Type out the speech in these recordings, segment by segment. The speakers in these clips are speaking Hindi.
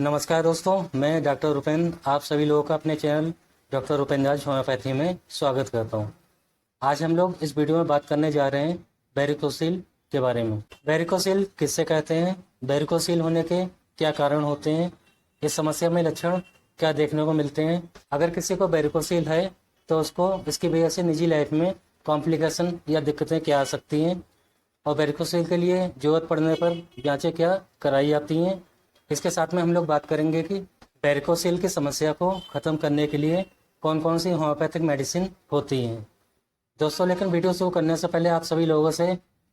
नमस्कार दोस्तों, मैं डॉक्टर रुपेंद्र आप सभी लोगों का अपने चैनल डॉक्टर रुपेंद्र राज होम्योपैथी में स्वागत करता हूं। आज हम लोग इस वीडियो में बात करने जा रहे हैं वेरिकोसील के बारे में। वेरिकोसील किससे कहते हैं, वेरिकोसील होने के क्या कारण होते हैं, इस समस्या में लक्षण क्या देखने को मिलते हैं। अगर किसी को वेरिकोसील है तो उसको इसकी वजह से निजी लाइफ में कॉम्प्लिकेशन या दिक्कतें क्या आ सकती हैं, और वेरिकोसील के लिए जरूरत पड़ने पर जांचें क्या कराई जाती हैं। इसके साथ में हम लोग बात करेंगे कि वेरिकोसील की समस्या को ख़त्म करने के लिए कौन कौन सी होम्योपैथिक मेडिसिन होती हैं। दोस्तों, लेकिन वीडियो शुरू करने से पहले आप सभी लोगों से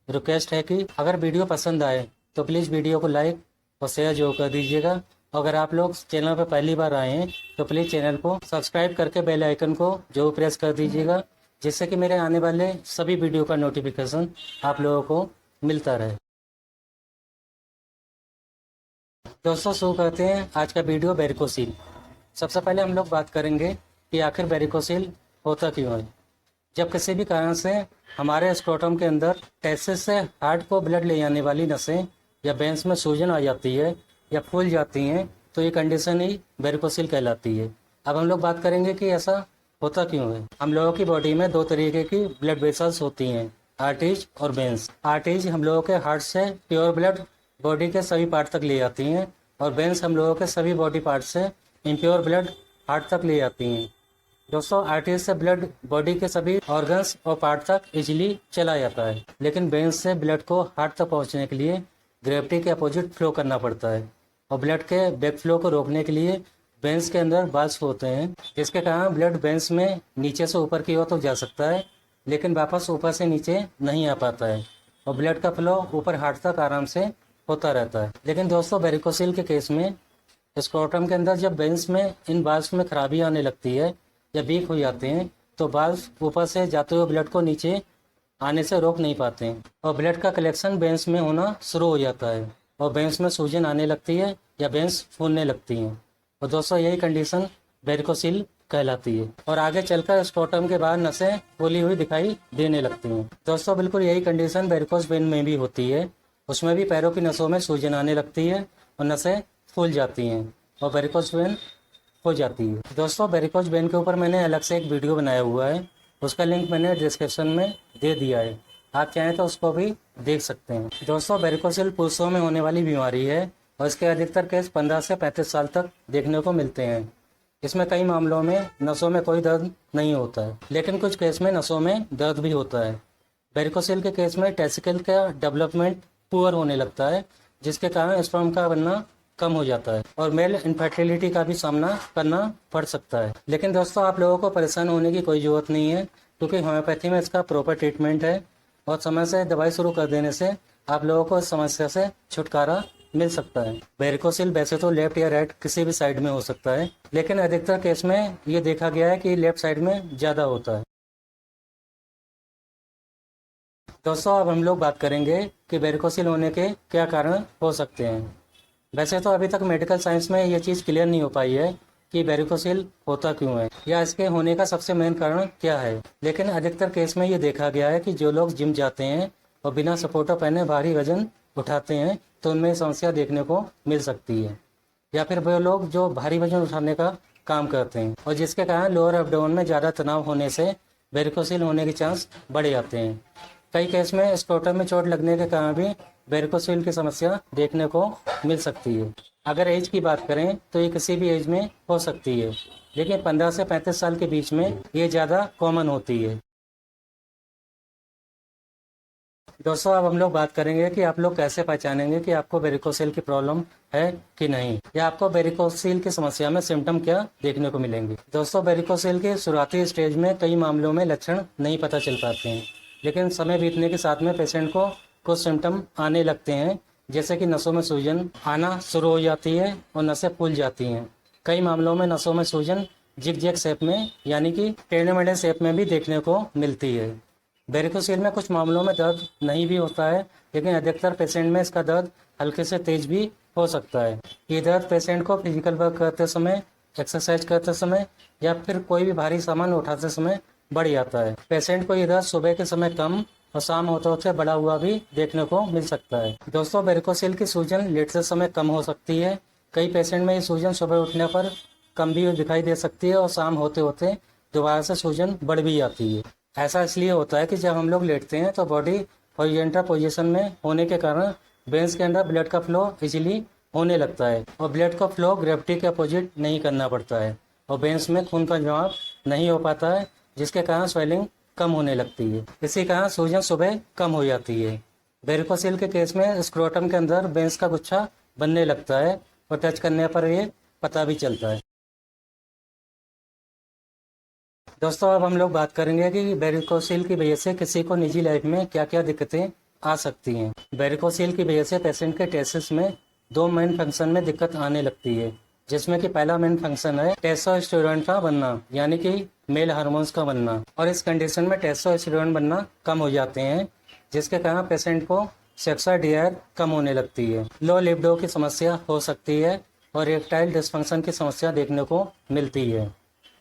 रिक्वेस्ट है कि अगर वीडियो पसंद आए तो प्लीज़ वीडियो को लाइक और शेयर जरूर कर दीजिएगा। अगर आप लोग चैनल पर पहली बार आए हैं तो प्लीज़ चैनल को सब्सक्राइब करके बेल आइकन को जरूर प्रेस कर दीजिएगा, जिससे कि मेरे आने वाले सभी वीडियो का नोटिफिकेशन आप लोगों को मिलता रहे। दोस्तों, शुरू करते हैं आज का वीडियो वेरिकोसील। सबसे पहले हम लोग बात करेंगे कि आखिर वेरिकोसील होता क्यों है। जब किसी भी कारण से हमारे स्क्रोटम के अंदर टेस्टिस से हार्ट को ब्लड ले जाने वाली नसें या वेंस में सूजन आ जाती है या फूल जाती हैं तो ये कंडीशन ही वेरिकोसील कहलाती है। अब हम लोग बात करेंगे कि ऐसा होता क्यों है। हम लोगों की बॉडी में दो तरीके की ब्लड वेसल्स होती हैं, आर्टरीज और वेंस। आर्टरीज हम लोगों के हार्ट से प्योर ब्लड बॉडी के सभी पार्ट तक ले जाती हैं, और वेंस हम लोगों के सभी बॉडी पार्ट से इम्प्योर ब्लड हार्ट तक ले जाती हैं। दोस्तों, आर्टरीज से ब्लड बॉडी के सभी ऑर्गन्स और पार्ट तक इजीली चला जाता है, लेकिन वेंस से ब्लड को हार्ट तक पहुंचने के लिए ग्रेविटी के अपोजिट फ्लो करना पड़ता है, और ब्लड के बैक फ्लो को रोकने के लिए वेंस के अंदर वाल्व्स होते हैं, जिसके कारण ब्लड वेंस में नीचे से ऊपर की ओर तो जा सकता है, लेकिन वापस ऊपर से नीचे नहीं आ पाता है, और ब्लड का फ्लो ऊपर हार्ट तक आराम से होता रहता है। लेकिन दोस्तों, वेरिकोसील के केस में स्क्रोटम के अंदर जब वेंस में इन वाल्व्स में खराबी आने लगती है या वीक हो जाते हैं तो वाल्व्स ऊपर से जाते हुए ब्लड को नीचे आने से रोक नहीं पाते हैं, और ब्लड का कलेक्शन वेंस में होना शुरू हो जाता है, और वेंस में सूजन आने लगती है या वेंस फूलने लगती हैं, और दोस्तों यही कंडीशन वेरिकोसील कहलाती है। और आगे चलकर स्क्रोटम के बाहर नसें फूली हुई दिखाई देने लगती हैं। दोस्तों, बिल्कुल यही कंडीशन वेरिकोस वेन में भी होती है। उसमें भी पैरों की नसों में सूजन आने लगती है और नसें फूल जाती हैं और वेरिकोस वेन हो जाती है। दोस्तों, वेरिकोस वेन के ऊपर मैंने अलग से एक वीडियो बनाया हुआ है, उसका लिंक मैंने डिस्क्रिप्शन में दे दिया है, आप चाहें तो उसको भी देख सकते हैं। दोस्तों, वेरिकोसील पुरुषों में होने वाली बीमारी है और इसके अधिकतर केस 15 से 35 साल तक देखने को मिलते हैं। इसमें कई मामलों में नसों में कोई दर्द नहीं होता है, लेकिन कुछ केस में नसों में दर्द भी होता है। वेरिकोसील के केस में टेस्टिकल का डेवलपमेंट पुअर होने लगता है, जिसके कारण स्पर्म का बनना कम हो जाता है और मेल इनफर्टिलिटी का भी सामना करना पड़ सकता है। लेकिन दोस्तों, आप लोगों को परेशान होने की कोई ज़रूरत नहीं है, क्योंकि होम्योपैथी में इसका प्रॉपर ट्रीटमेंट है, और समय से दवाई शुरू कर देने से आप लोगों को इस समस्या से छुटकारा मिल सकता है। वेरिकोसील वैसे तो लेफ्ट या राइट किसी भी साइड में हो सकता है, लेकिन अधिकतर केस में ये देखा गया है कि लेफ्ट साइड में ज़्यादा होता है। दोस्तों, अब हम लोग बात करेंगे कि वेरिकोसील होने के क्या कारण हो सकते हैं। वैसे तो अभी तक मेडिकल साइंस में ये चीज़ क्लियर नहीं हो पाई है कि वेरिकोसील होता क्यों है या इसके होने का सबसे मेन कारण क्या है, लेकिन अधिकतर केस में ये देखा गया है कि जो लोग जिम जाते हैं और बिना सपोर्टर पहने भारी वजन उठाते हैं तो उनमें समस्या देखने को मिल सकती है, या फिर वो लोग जो भारी वजन उठाने का काम करते हैं और जिसके कारण लोअर एब्डोमेन में ज़्यादा तनाव होने से वेरिकोसील होने के चांस बढ़ जाते हैं। कई केस में स्क्रोटम में चोट लगने के कारण भी वेरिकोसील की समस्या देखने को मिल सकती है। अगर एज की बात करें तो ये किसी भी एज में हो सकती है, लेकिन 15 से 35 साल के बीच में ये ज़्यादा कॉमन होती है। दोस्तों, अब हम लोग बात करेंगे कि आप लोग कैसे पहचानेंगे कि आपको वेरिकोसील की प्रॉब्लम है कि नहीं, या आपको वेरिकोसील की समस्या में सिम्टम क्या देखने को मिलेंगे। दोस्तों, वेरिकोसील के शुरुआती स्टेज में कई मामलों में लक्षण नहीं पता चल पाते हैं, लेकिन समय बीतने के साथ में पेशेंट को कुछ सिम्टम आने लगते हैं, जैसे कि नसों में सूजन आना शुरू हो जाती है और नसें फूल जाती हैं। कई मामलों में नसों में सूजन जिग जैग शेप में यानी कि टेढ़े मेढ़े शेप में भी देखने को मिलती है। वेरिकोसील में कुछ मामलों में दर्द नहीं भी होता है, लेकिन अधिकतर पेशेंट में इसका दर्द हल्के से तेज भी हो सकता है। ये दर्द पेशेंट को फिजिकल वर्क करते समय, एक्सरसाइज करते समय या फिर कोई भी भारी सामान उठाते समय बढ़ जाता है। पेशेंट को ये दर्द सुबह के समय कम और शाम होते होते बढ़ा हुआ भी देखने को मिल सकता है। दोस्तों, वेरिकोसील की सूजन लेटते समय कम हो सकती है, कई पेशेंट में ये सूजन सुबह उठने पर कम भी दिखाई दे सकती है और शाम होते होते दोबारा से सूजन बढ़ भी जाती है। ऐसा इसलिए होता है कि जब हम लोग लेटते हैं तो बॉडी हॉरिजॉन्टल पोजीशन में होने के कारण वेन्स के अंदर ब्लड का फ्लो इजीली होने लगता है और ब्लड का फ्लो ग्रेविटी के अपोजिट नहीं करना पड़ता है और वेन्स में खून का जमाव नहीं हो पाता है, जिसके कारण स्वेलिंग कम होने लगती है। इसी कारण सूजन सुबह कम हो जाती है। वेरिकोसिल के केस में स्क्रोटम के अंदर वेन्स का गुच्छा बनने लगता है और टच करने पर ये पता भी चलता है। दोस्तों अब हम लोग बात करेंगे कि वेरिकोसिल की वजह से किसी को निजी लाइफ में क्या क्या दिक्कतें आ सकती हैं। वेरिकोसिल की वजह से पेशेंट के टेस्टिस में दो मेन फंक्शन में दिक्कत आने लगती है, जिसमें कि पहला मेन फंक्शन है टेस्टोस्टेरोन का बनना, यानी कि मेल हार्मोन्स का बनना। और इस कंडीशन में टेस्टोस्टेरोन बनना कम हो जाते हैं, जिसके कारण पेशेंट को सेक्सुअल डिजायर कम होने लगती है। लो लिबिडो की समस्या हो सकती है और इरेक्टाइल डिस्फंक्शन की समस्या देखने को मिलती है।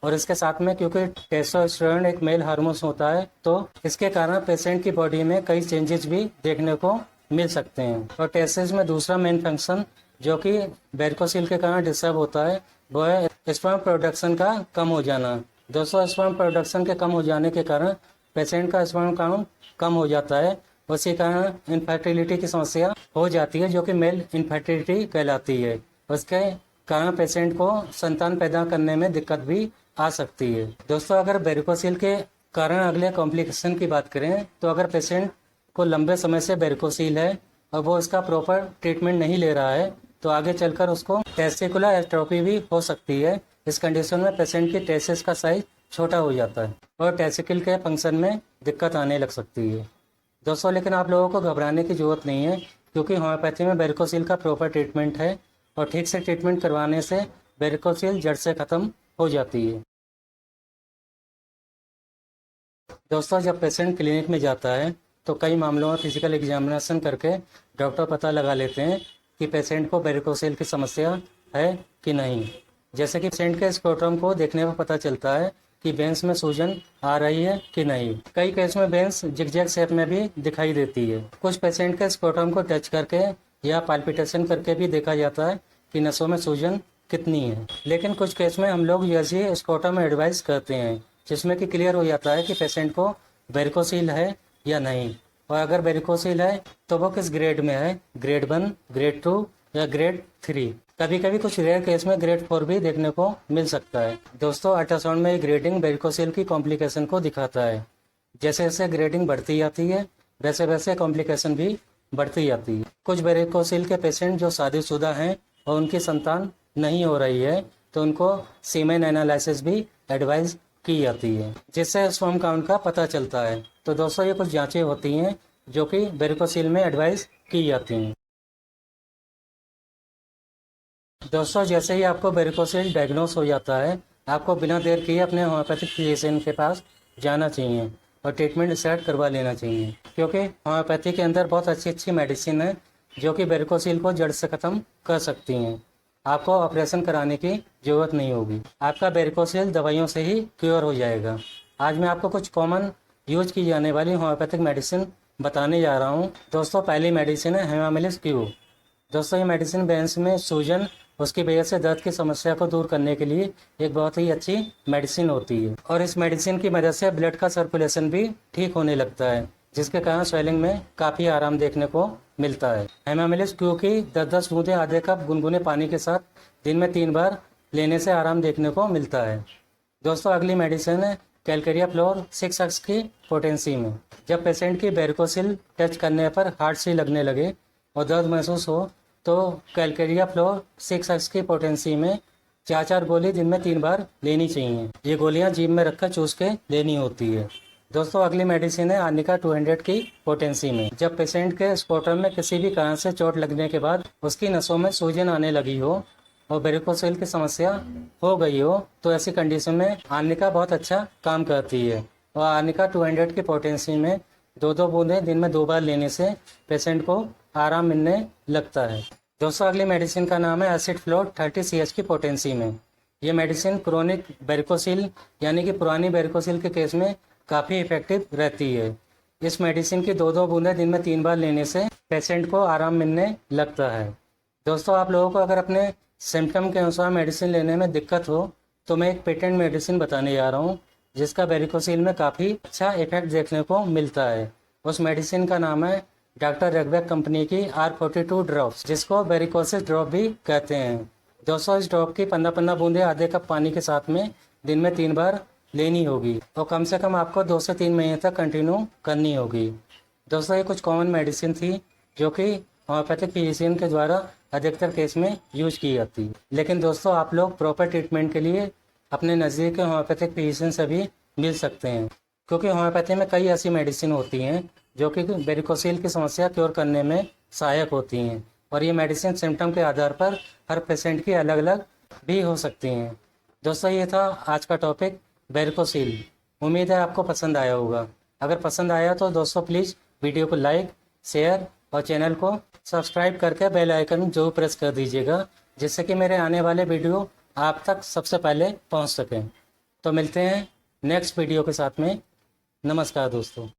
और इसके साथ में क्योंकि टेस्टोस्टेरोन एक मेल हार्मोन होता है, तो इसके कारण पेशेंट की बॉडी में कई चेंजेस भी देखने को मिल सकते हैं। और टेस्टिस में दूसरा मेन फंक्शन जो कि वेरिकोसिल के कारण डिस्टर्ब होता है वो है स्पर्म प्रोडक्शन का कम हो जाना। दोस्तों स्पर्म प्रोडक्शन के कम हो जाने के कारण पेशेंट का स्पर्म काउंट कम हो जाता है, उसी कारण इनफर्टिलिटी की समस्या हो जाती है, जो कि मेल इनफर्टिलिटी कहलाती है। उसके कारण पेशेंट को संतान पैदा करने में दिक्कत भी आ सकती है। दोस्तों अगर वेरिकोसिल के कारण अगले कॉम्प्लिकेशन की बात करें तो अगर पेशेंट को लंबे समय से वेरिकोसिल है और वो इसका प्रॉपर ट्रीटमेंट नहीं ले रहा है तो आगे चलकर उसको टेस्टिकुलर एट्रोफी भी हो सकती है। इस कंडीशन में पेशेंट की टेस्टिस का साइज छोटा हो जाता है और टेस्टिकल के फंक्शन में दिक्कत आने लग सकती है। दोस्तों लेकिन आप लोगों को घबराने की जरूरत नहीं है, क्योंकि होम्योपैथी में वेरिकोसिल का प्रॉपर ट्रीटमेंट है और ठीक से ट्रीटमेंट करवाने से वेरिकोसिल जड़ से खत्म हो जाती है। दोस्तों जब पेशेंट क्लिनिक में जाता है तो कई मामलों में फिजिकल एग्जामिनेशन करके डॉक्टर पता लगा लेते हैं कि पेशेंट को वेरिकोसिल की समस्या है कि नहीं। जैसे कि पेशेंट के स्क्रोटम को देखने पर पता चलता है कि वेन्स में सूजन आ रही है कि नहीं। कई केस में वेन्स जिगजैग शेप में भी दिखाई देती है। कुछ पेशेंट के स्क्रोटम को टच करके या पाल्पिटेशन करके भी देखा जाता है कि नसों में सूजन कितनी है। लेकिन कुछ केस में हम लोग यूएसजी स्क्रोटम एडवाइस करते हैं, जिसमें कि क्लियर हो जाता है कि पेशेंट को वेरिकोसिल है या नहीं, और अगर वेरिकोसिल है तो वो किस ग्रेड में है, ग्रेड 1, ग्रेड 2 या ग्रेड 3। कभी कभी कुछ रेयर केस में ग्रेड 4 भी देखने को मिल सकता है। दोस्तों अल्ट्रासाउंड में ग्रेडिंग वेरिकोसिल की कॉम्प्लिकेशन को दिखाता है। जैसे जैसे ग्रेडिंग बढ़ती जाती है वैसे वैसे कॉम्प्लिकेशन भी बढ़ती जाती है। कुछ वेरिकोसिल के पेशेंट जो शादीशुदा हैं और उनकी संतान नहीं हो रही है तो उनको सीमेन एनालिसिस भी एडवाइस की जाती है, जिससे स्पर्म काउंट का पता चलता है। तो दोस्तों ये कुछ जांचें होती हैं जो कि वेरिकोसिल में एडवाइस की जाती हैं। दोस्तों जैसे ही आपको वेरिकोसिल डायग्नोस हो जाता है, आपको बिना देर किए अपने होम्योपैथिक फिजिशियन के पास जाना चाहिए और ट्रीटमेंट स्टार्ट करवा लेना चाहिए, क्योंकि होम्योपैथी के अंदर बहुत अच्छी अच्छी मेडिसिन है जो कि वेरिकोसिल को जड़ से ख़त्म कर सकती हैं। आपको ऑपरेशन कराने की ज़रूरत नहीं होगी, आपका वेरिकोसिल दवाइयों से ही क्योर हो जाएगा। आज मैं आपको कुछ कॉमन यूज की जाने वाली होम्योपैथिक मेडिसिन बताने जा रहा हूँ। दोस्तों पहली मेडिसिन है हेमामिलिस क्यू। दोस्तों ये मेडिसिन वेन्स में सूजन, उसकी वजह से दर्द की समस्या को दूर करने के लिए एक बहुत ही अच्छी मेडिसिन होती है और इस मेडिसिन की मदद से ब्लड का सर्कुलेशन भी ठीक होने लगता है, जिसके कारण स्वेलिंग में काफ़ी आराम देखने को मिलता है। हेमामिलिस क्यू की 10-10 बूंदे आधे कप गुनगुने पानी के साथ दिन में 3 बार लेने से आराम देखने को मिलता है। दोस्तों अगली मेडिसिन है कैलकेरिया फ्लोर 6x की पोटेंसी में। जब पेशेंट की वेरिकोसिल टच करने पर हार्ड सी लगने लगे और दर्द महसूस हो तो कैलकेरिया फ्लोर 6x की पोटेंसी में 4-4 गोली दिन में 3 बार लेनी चाहिए। ये गोलियां जीभ में रखकर चूस के लेनी होती है। दोस्तों अगली मेडिसिन है आर्निका 200 की पोटेंसी में। जब पेशेंट के स्क्रोटम में किसी भी कारण से चोट लगने के बाद उसकी नसों में सूजन आने लगी हो और वेरिकोसिल की समस्या हो गई हो तो ऐसी कंडीशन में आर्निका बहुत अच्छा काम करती है और आर्निका 200 की पोटेंसी में 2-2 बूंदें दिन में 2 बार लेने से पेशेंट को आराम मिलने लगता है। दोस्तों अगली मेडिसिन का नाम है एसिड फ्लोर 30 CH की पोटेंसी में। ये मेडिसिन क्रोनिक वेरिकोसिल यानी कि पुरानी वेरिकोसिल के केस में काफ़ी इफेक्टिव रहती है। इस मेडिसिन की 2-2 बूंदें दिन में 3 बार लेने से पेशेंट को आराम मिलने लगता है। दोस्तों आप लोगों को अगर अपने सिम्टम के अनुसार मेडिसिन लेने में दिक्कत हो तो मैं एक पेटेंट मेडिसिन बताने जा रहा हूँ जिसका वेरिकोसील में काफ़ी अच्छा इफेक्ट देखने को मिलता है। उस मेडिसिन का नाम है डॉक्टर रेगबैक कंपनी की R42 ड्रॉप्स, जिसको वेरिकोसिस ड्रॉप भी कहते हैं। 200 इस ड्रॉप की 15-15 बूंदे आधे कप पानी के साथ में दिन में 3 बार लेनी होगी और कम से कम आपको 2 से 3 महीने तक कंटिन्यू करनी होगी। दोस्तों, ये कुछ कॉमन मेडिसिन थी जो कि होम्योपैथिक फिजिशियन के द्वारा अधिकतर केस में यूज की जाती। लेकिन दोस्तों, आप लोग प्रॉपर ट्रीटमेंट के लिए अपने नज़दीक के होम्योपैथिक फिजिशियन से भी मिल सकते हैं, क्योंकि होम्योपैथी में कई ऐसी मेडिसिन होती हैं जो कि वेरिकोसील की समस्या क्योर करने में सहायक होती हैं और ये मेडिसिन सिम्टम के आधार पर हर पेशेंट की अलग अलग भी हो सकती हैं। दोस्तों, ये था आज का टॉपिक वेरिकोसील। उम्मीद है आपको पसंद आया होगा। अगर पसंद आया तो दोस्तों प्लीज़ वीडियो को लाइक, शेयर और चैनल को सब्सक्राइब करके बेल आइकन जरूर प्रेस कर दीजिएगा, जिससे कि मेरे आने वाले वीडियो आप तक सबसे पहले पहुंच सकें। तो मिलते हैं नेक्स्ट वीडियो के साथ में। नमस्कार दोस्तों।